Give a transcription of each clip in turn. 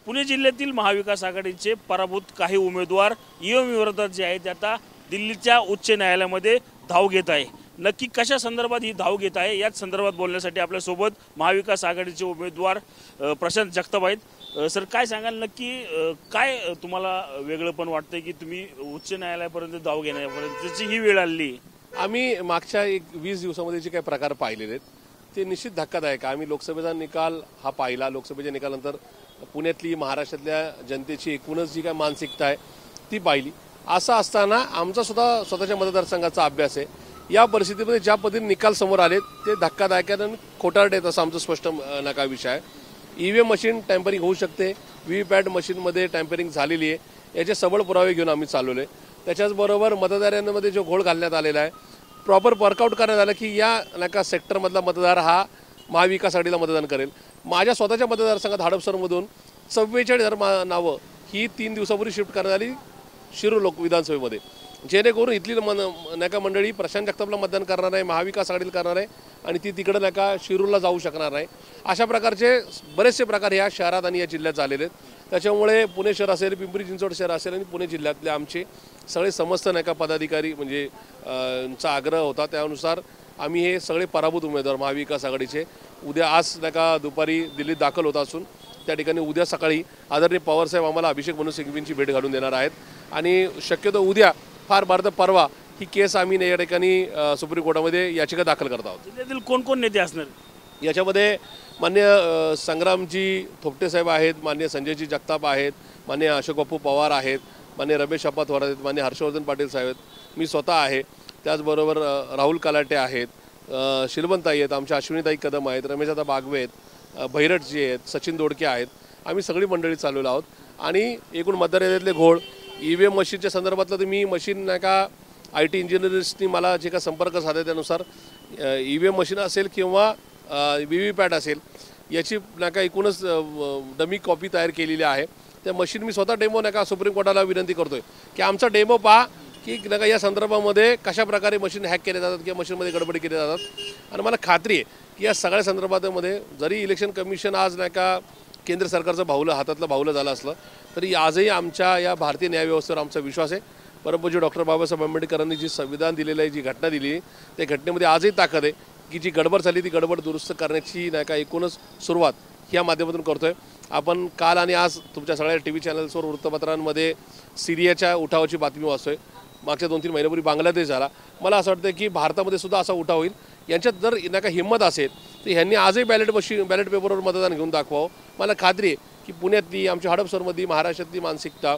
पुणे जिल्ह्यातील महाविकास आघाडीचे पराभूत काही उमेदवार ईव्हीएम विरोधात जे आहेत आता दिल्लीच्या उच्च न्यायालयामध्ये धाव घेत आहे। नक्की कशा संदर्भात ही धाव घेत आहे याच संदर्भात बोलण्यासाठी आपल्या सोबत महाविकास आघाडीचे उमेदवार प्रशांत जगताप आहेत। सर, काय सांगाल, नक्की काय तुम्हाला वेगळं पण वाटतंय की तुम्ही उच्च न्यायालयापर्यंत धाव घेण्यापर्यंतची ही वेळ आली? आम्ही मागच्या 20 दिवसामध्ये जे काही प्रकार पाहिलेले आहेत ते निश्चित धक्कादायक आहे। आम्ही लोकसभेचा निकाल हा पाहिला, लोकसभेच्या निकालानंतर पुण्यातली महाराष्ट्रातल्या जनतेची एकूणच जी काय मानसिकता आहे ती पाहिली। असं असताना आमचा स्वतःच्या मतदारसंघाचा अभ्यास आहे। या परिस्थितीमध्ये ज्या पद्धतीने निकाल समोर आले ते धक्कादायक आणि खोटारडे आहेत असं आमचं स्पष्ट नका विषय आहे। ईव्हीएम मशीन टॅम्परिंग होऊ शकते, व्हीव्हीपॅट मशीनमध्ये टॅम्परिंग झालेली आहे, याचे सबळ पुरावे घेऊन आम्ही चालवले। त्याच्याचबरोबर मतदारांमध्ये जो घोळ घालण्यात आलेला आहे प्रॉपर वर्कआउट करण्यात आलं की या नका सेक्टरमधला मतदार हा महाविकास आघाडीला मतदान करेल। माझ्या स्वतःच्या मतदारसंघात हडपसरमधून 44,000 नावं ही 3 दिवसापूर्वी शिफ्ट करण्यात आली शिरूर विधानसभेमध्ये, जेणेकरून इथली नका मंडळी प्रशांत जगतापला मतदान करणार आहे, महाविकास आघाडीला करणार आहे आणि ती तिकडे नका शिरूरला जाऊ शकणार नाही। अशा प्रकारचे बरेचसे प्रकार या शहरात आणि या जिल्ह्यात झालेले आहेत। त्याच्यामुळे पुणे शहर असेल, पिंपरी चिंचवड शहर असेल आणि पुणे जिल्ह्यातले आमचे सगळे समस्त नका पदाधिकारी म्हणजे चा आग्रह होता, त्यानुसार आम्ही हे सगळे पराभूत उमेदवार महाविकास आघाडीचे आज नका दुपारी दिल्लीत दाखल होत असून त्या ठिकाणी उद्या सकाळी आदरणीय पवारसाहेब आम्हाला अभिषेक मनु सिंघवींची भेट घालून देणार आहेत आणि शक्यतो उद्या फार तर परवा ही केस आम्ही या ठिकाणी सुप्रीम कोर्टामध्ये याचिका दाखल करत आहोत। जिल्ह्यातील कोण नेते असणार याच्यामध्ये? मान्य संग्रामजी थोपटे साहेब आहेत, मान्य संजयजी जगताप आहेत, मान्य अशोक बापू पवार आहेत, मान्य रमेश अप्पा थोरात आहेत, मान्य हर्षवर्धन पाटील साहेब आहेत, मी स्वतः आहे, त्याचबरोबर राहुल कलाटे आहेत, शिलवंताई आहेत, आमच्या अश्विनीताई कदम आहेत, रमेशदादा बागवे आहेत, भैरटजी आहेत, सचिन दोडके आहेत, आम्ही सगळी मंडळी चालवलो आहोत। आणि एकूण मतदार यादीतले घोळ ईव्हीएम मशीनच्या संदर्भातलं तर मी मशीन नाही का IT इंजिनियर्सनी मला जे का संपर्क साधले त्यानुसार ईव्हीएम मशीन असेल किंवा व्हीव्हीपॅट असेल याची नाही का एकूणच डमी कॉपी तयार केलेली आहे। त्या मशीन मी स्वतः डेमो नाही का सुप्रीम कोर्टाला विनंती करतोय की आमचा डेमो पहा की नाही का या संदर्भामध्ये कशा प्रकारे मशीन हॅक केले जातात किंवा मशीनमध्ये गडबडी केली जातात। आणि मला खात्री आहे की या सगळ्या संदर्भामध्ये जरी इलेक्शन कमिशन आज नाही का केंद्र सरकारचं हातातलं भावलं झालं असलं तरी आजही आमच्या या भारतीय न्यायव्यवस्थेवर आमचा विश्वास आहे। परमपूज्य डॉक्टर बाबासाहेब आंबेडकरांनी जी संविधान दिलेलं आहे, जी घटना दिली आहे, त्या घटनेमध्ये आजही ताकद आहे की जी गडबड झाली ती गडबड दुरुस्त करण्याची नाही का एकूणच सुरुवात ह्या माध्यमातून करतोय। आपण काल आणि आज तुमच्या सगळ्या TV चॅनल्सवर वृत्तपत्रांमध्ये सिरियाच्या उठावाची बातमी वाचतोय। मागच्या 2-3 महिन्यापूर्वी बांगलादेश झाला। मला असं वाटतं की भारतामध्ये सुद्धा असा उठाव होईल। यांच्यात जर नाही का हिंमत असेल तर ह्यांनी आजही बॅलेट पेपरवर मतदान घेऊन दाखवावं। मला खात्री आहे की पुण्यातली आमच्या हडपसरमधली महाराष्ट्रातली मानसिकता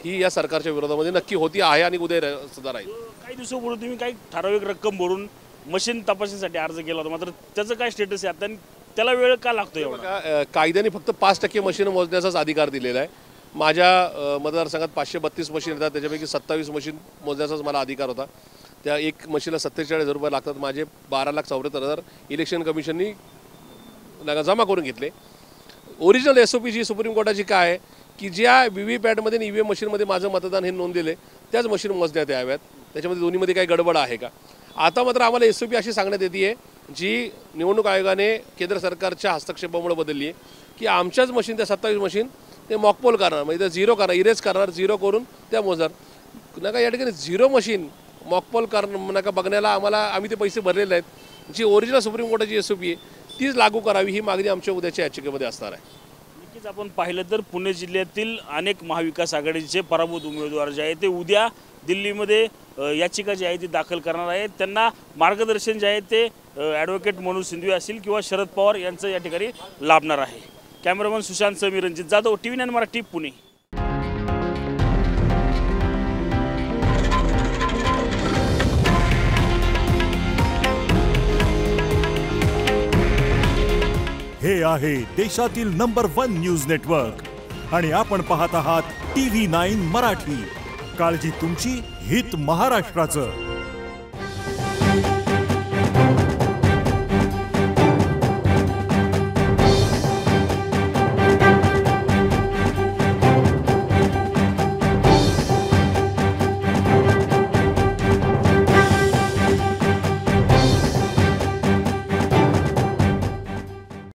ही या सरकारच्या विरोधामध्ये नक्की होती आहे आणि उद्या सुद्धा राहील। काही दिवसापूर्वी तुम्ही काही ठराविक रक्कम भरून मशीन तपासणीसाठी अर्ज केला होता, मात्र त्याचं काय स्टेटस आहे आता? त्याला वेळ का लागतो एवढा? कायद्याने फक्त 5% मशीन मोजण्याचाच अधिकार दिलेला आहे। माझ्या मतदारसंघात 532 मशीन येतात, त्याच्यापैकी 27 मशीन मोजण्याचाच मला अधिकार होता। त्या एक मशीनला 47,000 रुपये लागतात। माझे 12,74,000 इलेक्शन कमिशननी जमा करून घेतले। ओरिजिनल SOP जी सुप्रीम कोर्टाची काय आहे की ज्या व्हीव्हीपॅटमध्ये आणि ईव्हीएम मशीनमध्ये माझं मतदान हे नोंदलेले त्याच मशीन मोजण्यात याव्यात, त्याच्यामध्ये दोन्हीमध्ये काही गडबड आहे का? आता मात्र आम्हाला SOP अशी सांगण्यात येते जी निवडणूक आयोगाने केंद्र सरकारच्या हस्तक्षेपामुळे बदलली आहे की आमच्याच मशीन त्या 27 मशीन ते मॉकपोल करणार, म्हणजे झिरो करणार, इरेज करणार, झिरो करून त्या मोजणार नका। या ठिकाणी झिरो मशीन मॉकपोल नका बघण्याला आम्ही ते पैसे भरलेले आहेत। जी ओरिजिनल सुप्रीम कोर्टाची SOP आहे तीच लागू करावी ही मागणी आमच्या उद्याच्या याचिकेमध्ये असणार आहे। नक्कीच आपण पाहिलं तर पुणे जिल्ह्यातील अनेक महाविकास आघाडीचे पराभूत उमेदवार जे आहेत ते उद्या दिल्लीमध्ये याचिका जी आहे ती दाखल करणार आहेत। त्यांना मार्गदर्शन जे आहे ते ॲडव्होकेट मनु सिंघवी असतील किंवा शरद पवार यांचं या ठिकाणी लाभणार आहे। Cameraman Sushant Sameer, Ranjit Jadhav, TV9 Marathi, Pune. हे आहे देशातील नंबर 1 न्यूज नेटवर्क आणि आपण पाहत आहात TV9 मराठी। काळजी तुमची, हित महाराष्ट्राचं।